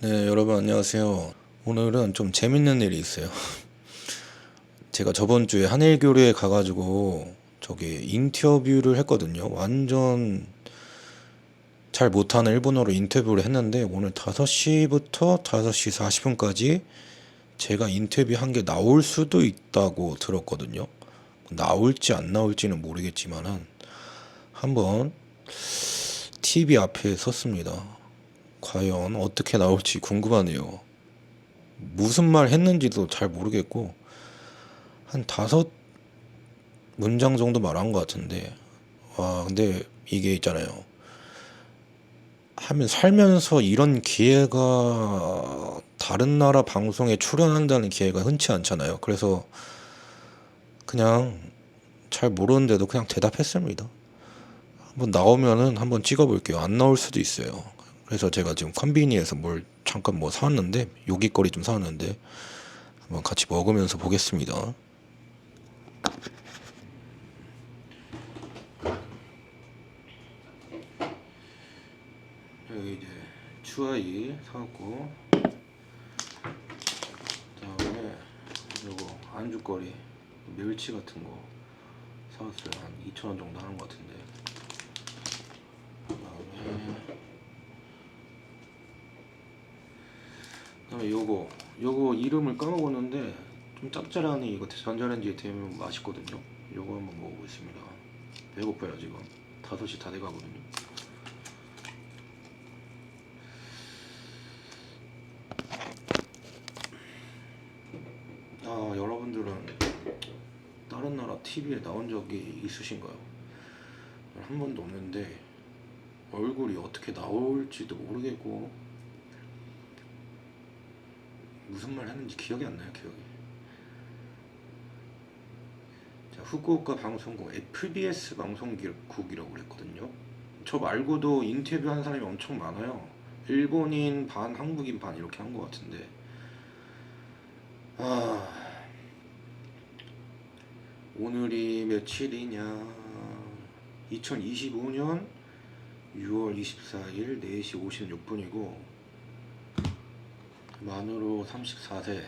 네, 여러분 안녕하세요. 오늘은 좀 재밌는 일이 있어요. 제가 저번 주에 한일교류에 가가지고 저기 인터뷰를 했거든요. 완전 잘 못하는 일본어로 인터뷰를 했는데 오늘 5시부터 5시 40분까지 제가 인터뷰한 게 나올 수도 있다고 들었거든요. 나올지 안 나올지는 모르겠지만은 한번 TV 앞에 섰습니다. 과연 어떻게 나올지 궁금하네요. 무슨 말 했는지도 잘 모르겠고 한 5문장 정도 말한 것 같은데, 와 근데 이게 있잖아요, 하면 살면서 이런 기회가 다른 나라 방송에 출연한다는 기회가 흔치 않잖아요. 그래서 그냥 잘 모르는데도 그냥 대답했습니다. 한번 나오면은 한번 찍어볼게요. 안 나올 수도 있어요. 그래서 제가 지금 컨비니에서 뭘 잠깐 뭐 사왔는데, 요깃거리 좀 사왔는데 한번 같이 먹으면서 보겠습니다. 여기 이제 추아이 사왔고, 그다음에 요거 안주거리 멸치 같은 거 사왔어요. 한 2,000원 정도 하는 것 같은데. 그다음에 요거 이름을 까먹었는데 좀 짭짤하니 이거 전자레인지에 데우면 맛있거든요. 요거 한번 먹어보겠습니다. 배고파요 지금. 5시 다 돼가거든요. 아, 여러분들은 다른 나라 TV에 나온 적이 있으신가요? 한 번도 없는데 얼굴이 어떻게 나올지도 모르겠고 무슨 말 했는지 기억이 안 나요. 기억이. 자, 후쿠오카 방송국 FBS 방송국이라고 그랬거든요. 저 말고도 인터뷰한 사람이 엄청 많아요. 일본인 반 한국인 반 이렇게 한 것 같은데, 오늘이 며칠이냐, 2025년 6월 24일 4시 56분이고 만으로 34세,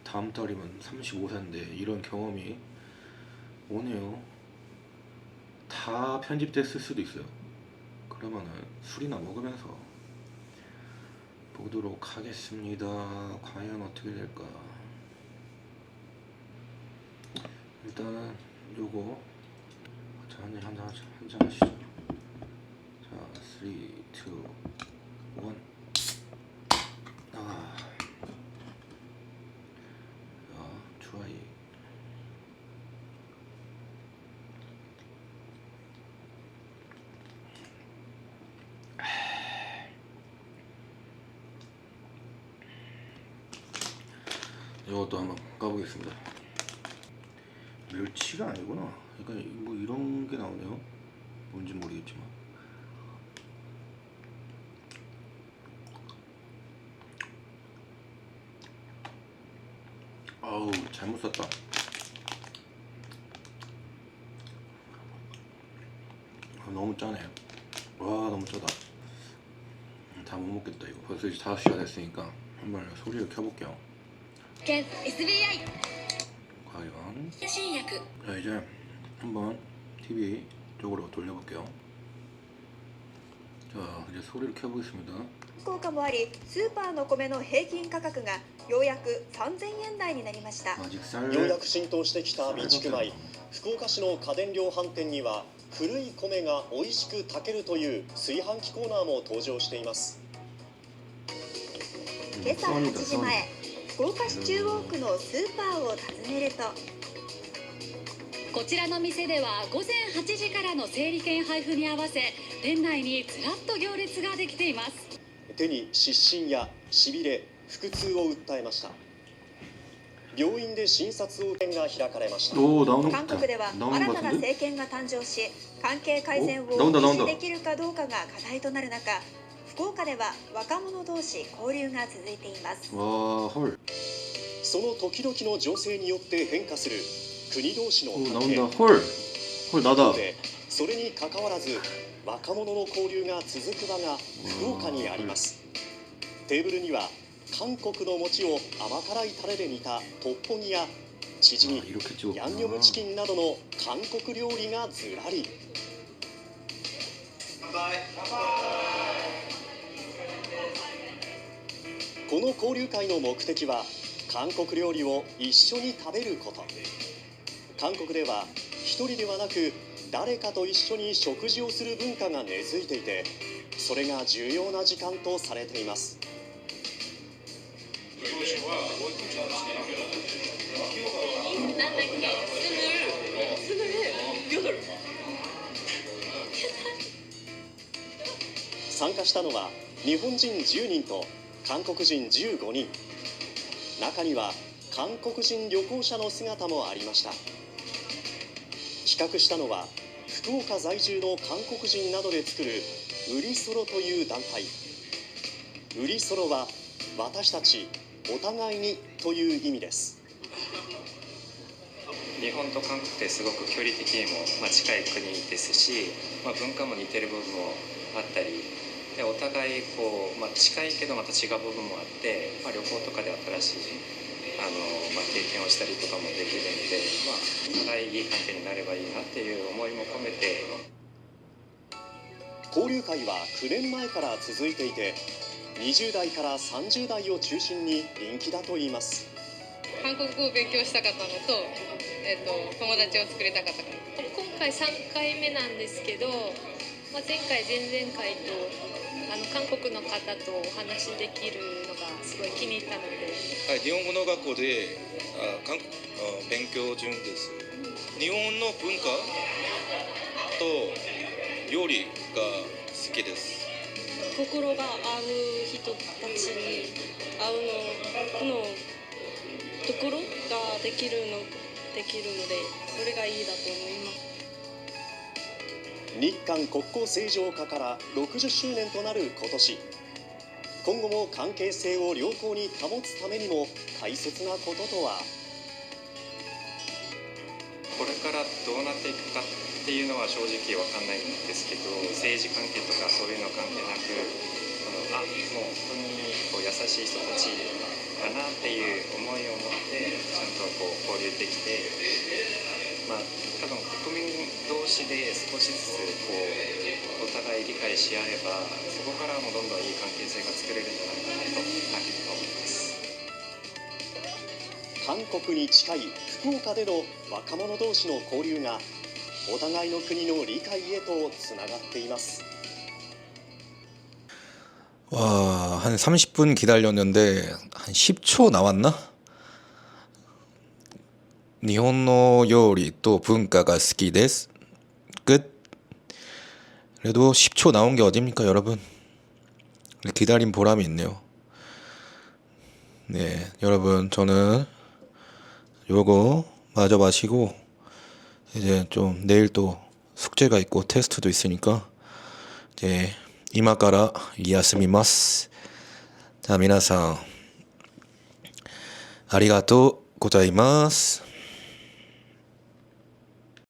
다음 달이면 35세인데 이런 경험이 오네요. 다 편집됐을 수도 있어요. 그러면은 술이나 먹으면서 보도록 하겠습니다. 과연 어떻게 될까. 일단은 요거 한잔 하시죠. 자, 3, 2, 1. 추아이. 이것도 한번 까보겠습니다. 멸치가 아니구나. 그러니까 뭐 이런 게 나오네요. 뭔지 모르겠지만. 아우, 잘못 샀다. 너무 짜네. 와, 너무 짜다. 다 못 먹겠다 이거. 벌써 이제 5시가 됐으니까 한번 소리를 켜볼게요. SBI 과연. 자, 이제 한번 TV 쪽으로 돌려볼게요. 자, 이제 소리를 켜보겠습니다. 効果もあり、スーパーの米の平均価格がようやく3000円台になりました。ようやく浸透してきた備蓄米。福岡市の家電量販店には古い米が美味しく炊けるという炊飯器コーナーも登場しています。今朝8時前、福岡市中央区のスーパーを訪ねると、こちらの店では午前8時からの整理券配布に合わせ、店内にずらっと行列ができています。手に湿疹やしびれ、腹痛を訴えました。病院で診察をが開かれました。韓国では新たな政権が誕生し、関係改善を維持できるかどうかが課題となる中、福岡では若者同士交流が続いています。その時々の情勢によって変化する国同士の関係。それに関わらず若者の交流が続く場が福岡にあります。テーブルには韓国の餅を甘辛いタレで煮たトッポギやチヂミ、 이렇게 찍었구나. ヤンニョムチキンなどの韓国料理がずらり。この交流会の目的は韓国料理を一緒に食べること。韓国では一人ではなく誰かと一緒に食事をする文化が根付いていて、それが重要な時間とされています。参加したのは日本人10人と韓国人15人。中には韓国人旅行者の姿もありました。企画したのは福岡在住の韓国人などで作るウリソロという団体。ウリソロは私たちお互いにという意味です。日本と韓国ってすごく距離的にも近い国ですし、文化も似てる部分もあったりで、お互い近いけどまた違う部分もあって、旅行とかで新しい経験をしたりとかもできるので、お互いいい関係になればいいなっていう思いも込めて。交流会は9年前から続いていて、20代から30代を中心に人気だといいます。韓国語を勉強したかったのと、友達を作りたかったから。今回3回目なんですけど、前回前々回と韓国の方とお話しできるのがすごい気に入ったので、はい、日本語の学校で勉強中です。日本の文化と料理が好きです。心が合う人たちに合うのところができるのでそれがいいだと思います。日韓国交正常化から60周年となる今年、今後も関係性を良好に保つためにも大切なこととは。これからどうなっていくかっていうのは正直わかんないんですけど、政治関係とかそういうの関係なく、もう本当に優しい人たちだなっていう思いを持ってちゃんと交流できて、多分国民同士で少しずつお互い理解し合えば、そこからもどんどんいい関係性が作れるんじゃないかなと思います。韓国に近い福岡での若者同士の交流がお互いの国の理解へとつながっています。 와, 한 30분 기다렸는데 한 10초 나왔나? 일본어 요리 또 문화가 好きです. 끝. 그래도 10초 나온 게 어딥니까, 여러분? 기다린 보람이 있네요. 네, 여러분, 저는 요거 마저 마시고 이제 좀 내일 또 숙제가 있고 테스트도 있으니까 이제今から休みます。じゃあ皆さんありがとうございます。